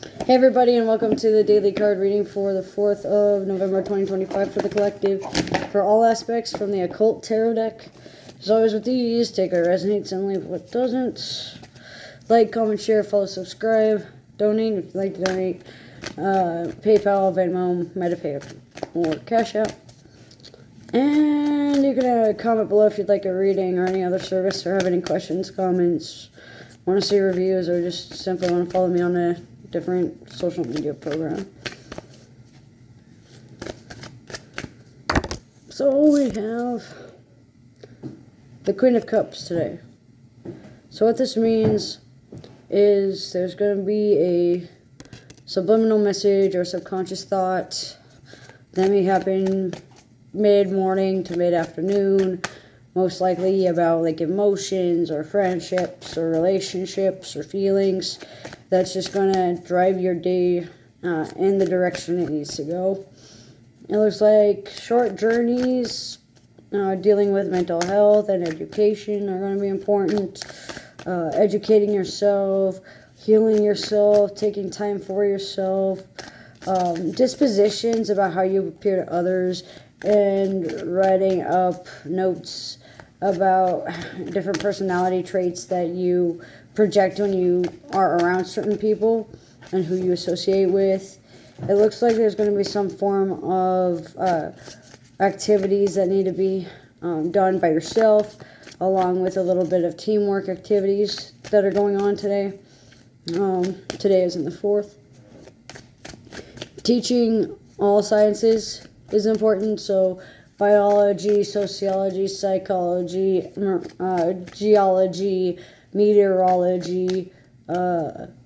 Hey everybody, and welcome to the daily card reading for the 4th of November 2025 for the collective, for all aspects from the occult tarot deck. As always with these, take what resonates and leave what doesn't. Like, comment, share, follow, subscribe, donate if you'd like to donate. PayPal, Venmo, MetaPay, or Cash App. And you can comment below if you'd like a reading or any other service, or have any questions, comments, want to see reviews, or just simply want to follow me on a different social media program. So we have the Queen of Cups today. So what this means is there's going to be a subliminal message or subconscious thought that may happen mid-morning to mid-afternoon, most likely about like emotions or friendships or relationships or feelings. That's just going to drive your day in the direction it needs to go. It looks like short journeys, dealing with mental health and education are going to be important. Educating yourself, healing yourself, taking time for yourself, dispositions about how you appear to others, and writing up notes about different personality traits that you project when you are around certain people and who you associate with. It looks like there's going to be some form of activities that need to be done by yourself, along with a little bit of teamwork activities that are going on today. Today is in the 4th. Teaching all sciences is important, so biology, sociology, psychology, geology, meteorology,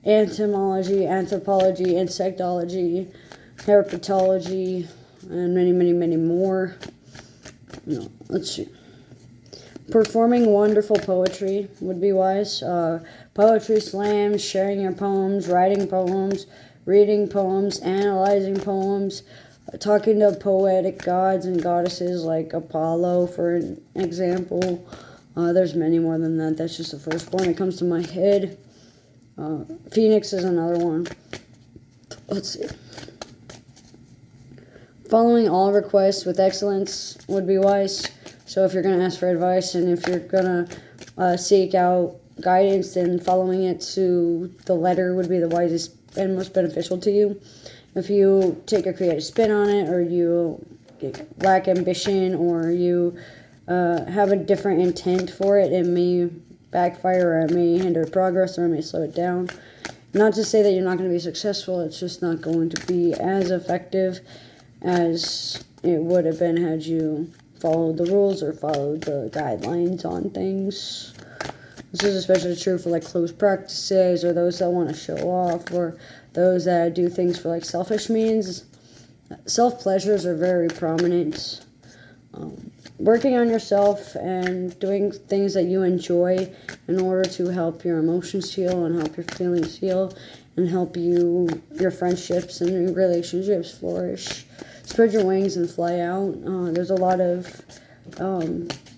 entomology, anthropology, insectology, herpetology, and many, many, many more. Let's see. Performing wonderful poetry would be wise. Poetry slams, sharing your poems, writing poems, reading poems, analyzing poems, talking to poetic gods and goddesses like Apollo, for an example. There's many more than that. That's just the first one that comes to my head. Phoenix is another one. Let's see. Following all requests with excellence would be wise. So if you're going to ask for advice and if you're going to seek out guidance, then following it to the letter would be the wisest and most beneficial to you. If you take a creative spin on it, or you lack ambition, or you have a different intent for it, it may backfire, or it may hinder progress, or it may slow it down. Not to say that you're not going to be successful, it's just not going to be as effective as it would have been had you followed the rules or followed the guidelines on things. This is especially true for like closed practices, or those that want to show off, or those that do things for like selfish means. Self-pleasures are very prominent. Working on yourself and doing things that you enjoy in order to help your emotions heal and help your feelings heal and help your friendships and your relationships flourish. Spread your wings and fly out. There's a lot of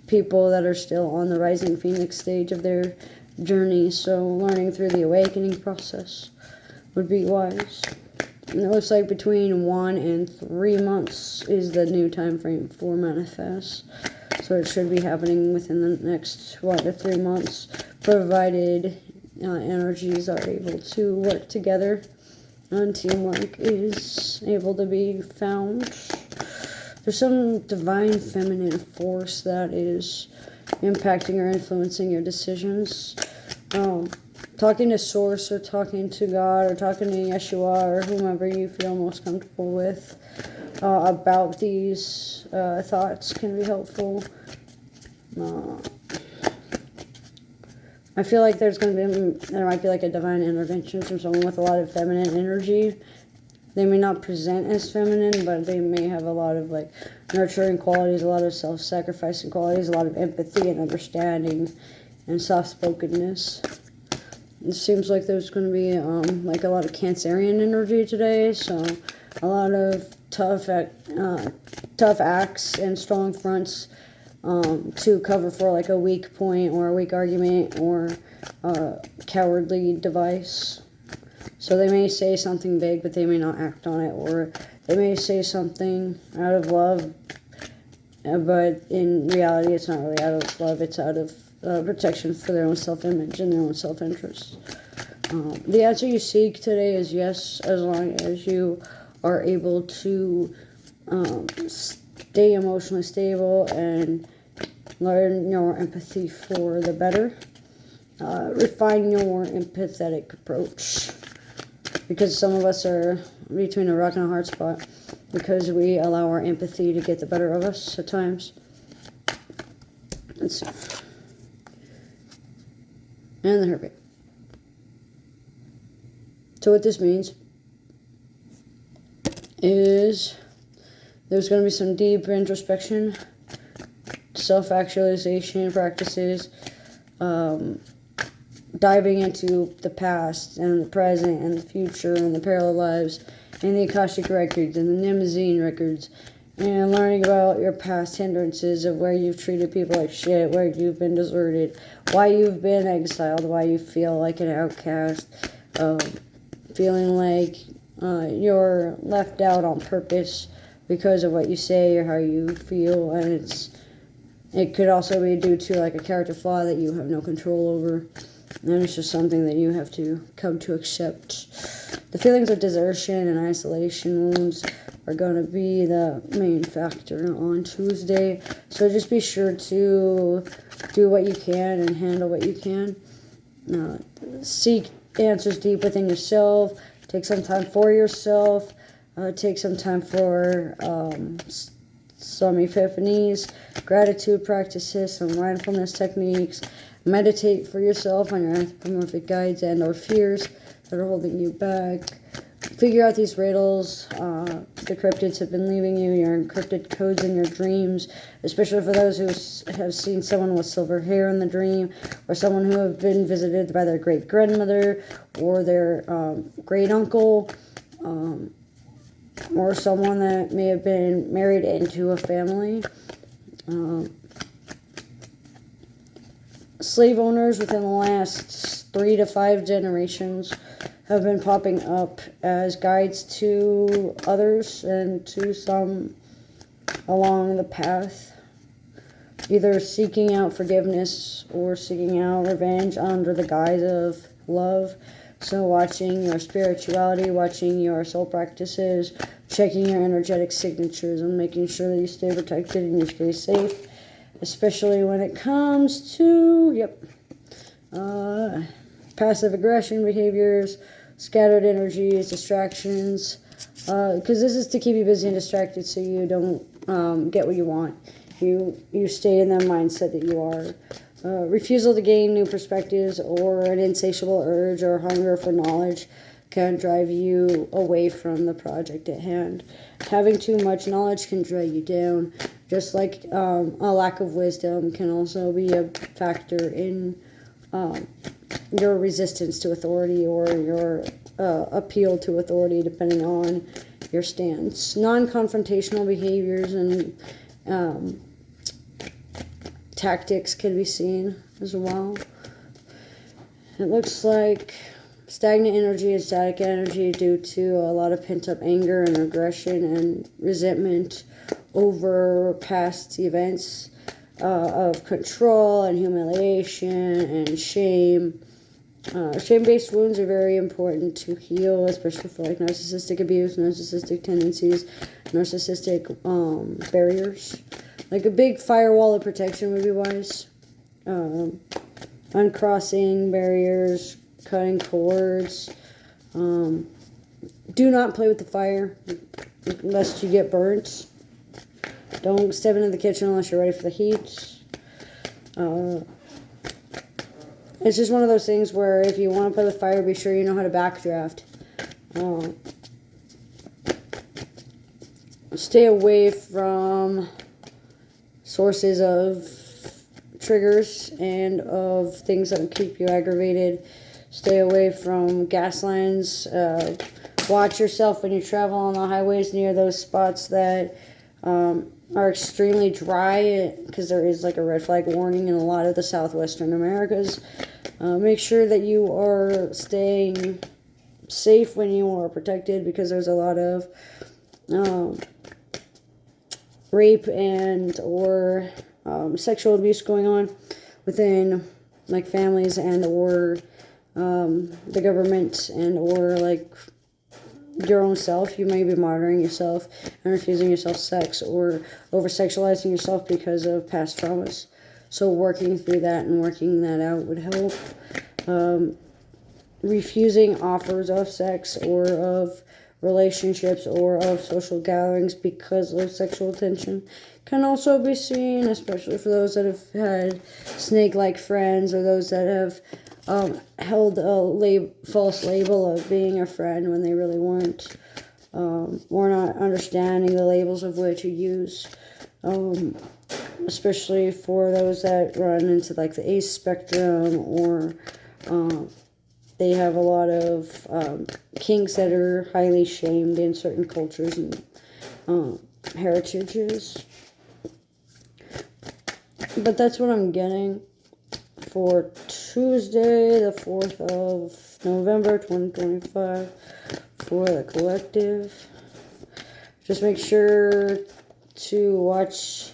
people that are still on the rising phoenix stage of their journey, so learning through the awakening process would be wise. And it looks like between 1 and 3 months is the new time frame for manifest. So it should be happening within the next 1 to 3 months, provided energies are able to work together and teamwork is able to be found. There's some divine feminine force that is impacting or influencing your decisions. Talking to Source, or talking to God, or talking to Yeshua, or whomever you feel most comfortable with about these thoughts can be helpful. I feel like there might be like a divine intervention from someone with a lot of feminine energy. They may not present as feminine, but they may have a lot of like nurturing qualities, a lot of self-sacrificing qualities, a lot of empathy and understanding, and soft-spokenness. It seems like there's going to be like a lot of Cancerian energy today, so a lot of tough acts and strong fronts to cover for like a weak point or a weak argument or a cowardly device. So they may say something big, but they may not act on it, or they may say something out of love, but in reality it's not really out of love, it's out of protection for their own self-image and their own self-interest. The answer you seek today is yes, as long as you are able to stay emotionally stable and learn your empathy for the better. Refine your empathetic approach. Because some of us are between a rock and a hard spot because we allow our empathy to get the better of us at times. Let's see. And the herping. So what this means is there's going to be some deep introspection, self-actualization practices, diving into the past and the present and the future and the parallel lives and the Akashic records and the Nemesis records, and learning about your past hindrances of where you've treated people like shit, where you've been deserted, why you've been exiled, why you feel like an outcast, feeling like you're left out on purpose because of what you say or how you feel, and it could also be due to like a character flaw that you have no control over. And it's just something that you have to come to accept. The feelings of desertion and isolation wounds are going to be the main factor on Tuesday. So just be sure to do what you can and handle what you can. Seek answers deep within yourself. Take some time for yourself. Take some time for some epiphanies, gratitude practices, some mindfulness techniques. Meditate for yourself on your anthropomorphic guides and or fears that are holding you back. Figure out these riddles. The cryptids have been leaving you, your encrypted codes in your dreams, especially for those who have seen someone with silver hair in the dream, or someone who have been visited by their great-grandmother or their great-uncle, or someone that may have been married into a family. Slave owners within the last 3 to 5 generations have been popping up as guides to others and to some along the path, either seeking out forgiveness or seeking out revenge under the guise of love. So watching your spirituality, watching your soul practices, checking your energetic signatures, and making sure that you stay protected and you stay safe. Especially when it comes to, passive aggression behaviors, scattered energies, distractions, because this is to keep you busy and distracted so you don't get what you want. You stay in that mindset that you are. Refusal to gain new perspectives or an insatiable urge or hunger for knowledge can drive you away from the project at hand. Having too much knowledge can drag you down, just like a lack of wisdom can also be a factor in your resistance to authority or your appeal to authority, depending on your stance. Non-confrontational behaviors and tactics can be seen as well. It looks like stagnant energy and static energy due to a lot of pent-up anger and aggression and resentment over past events of control and humiliation and shame. Shame-based wounds are very important to heal, especially for like narcissistic abuse, narcissistic tendencies, narcissistic barriers. Like a big firewall of protection would be wise. Uncrossing barriers, cutting cords. Do not play with the fire lest you get burnt. Don't step into the kitchen unless you're ready for the heat. It's just one of those things where if you want to play with fire, be sure you know how to backdraft. Stay away from sources of triggers and of things that will keep you aggravated. Stay away from gas lines. Watch yourself when you travel on the highways near those spots that are extremely dry, because there is like a red flag warning in a lot of the southwestern Americas. Make sure that you are staying safe when you are protected, because there's a lot of rape and or sexual abuse going on within like families and or the government and or like your own self. You may be monitoring yourself and refusing yourself sex or over sexualizing yourself because of past traumas. So working through that and working that out would help. Refusing offers of sex or of relationships or of social gatherings because of sexual tension can also be seen, especially for those that have had snake-like friends or those that have held a false label of being a friend when they really weren't, or not understanding the labels of which you use, especially for those that run into like the ACE spectrum, or they have a lot of kinks that are highly shamed in certain cultures and heritages. But that's what I'm getting for Tuesday, the 4th of November, 2025, for the collective. Just make sure to watch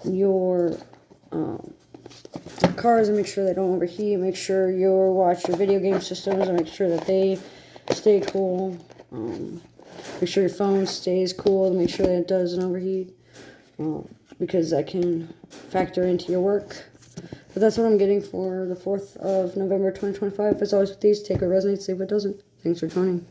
your cars and make sure they don't overheat. Make sure you watch your video game systems and make sure that they stay cool. Make sure your phone stays cool and make sure that it doesn't overheat, because that can factor into your work. But that's what I'm getting for the 4th of November 2025. As always with these, take what resonates, leave what doesn't. Thanks for joining.